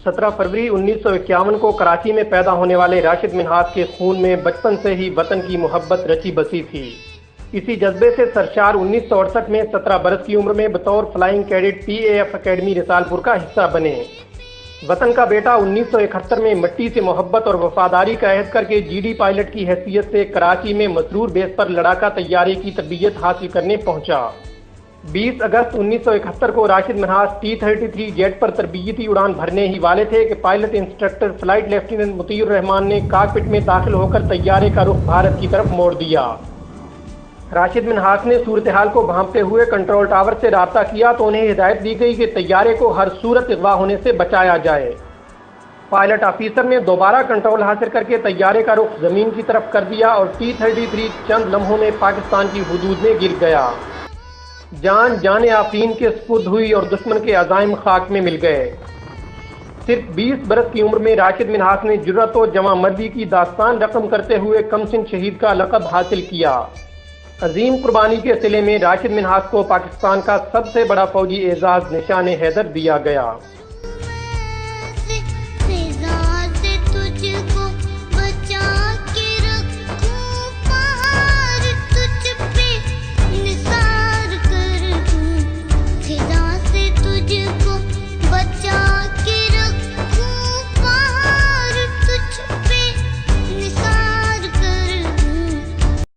17 फरवरी 1951 को कराची में पैदा होने वाले राशिद मिन्हास के खून में बचपन से ही वतन की मोहब्बत रची बसी थी। इसी जज्बे से सरशार 1968 में 17 बरस की उम्र में बतौर flying cadet PAF academy Risalpur का हिस्सा बने। वतन का बेटा 1971 में मिट्टी से मोहब्बत और वफादारी का अहद करके GD पायलट की हैसियत से कराची में मसरूर बेस पर लड़ाका तैयारी की तरबियत हासिल करने पहुंचा। 20 अगस्त 1971 को राशिद मिन्हास T-33 जेट पर तरबियती उड़ान भरने ही वाले थे कि pilot instructor flight lieutenant Mutiur Rahman ने कॉकपिट में दाखिल होकर तैयारे का रुख भारत की तरफ मोड़ दिया। राशिद मिन्हास ने सूरत हाल को भांपते हुए कंट्रोल टावर से राब्ता किया तो उन्हें हिदायत दी गई कि तैयारे को हर सूरत अगवा होने से बचाया जाए। पायलट ऑफिसर ने दोबारा कंट्रोल हासिल करके तैयारे का रुख जमीन की तरफ कर दिया और T-33 चंद लम्हों में पाकिस्तान की हुदूद में गिर गया। जान आफरीन के सुपुर्द हुई और दुश्मन के अज़ाइम खाक में मिल गए। सिर्फ 20 बरस की उम्र में राशिद मिन्हास ने जुर्रत और जवां मर्दी की दास्तान रकम करते हुए कमसिन शहीद का लक़ब हासिल किया। अजीम कुर्बानी के सिले में राशिद मिन्हास को पाकिस्तान का सबसे बड़ा फौजी एजाज निशान हैदर दिया गया।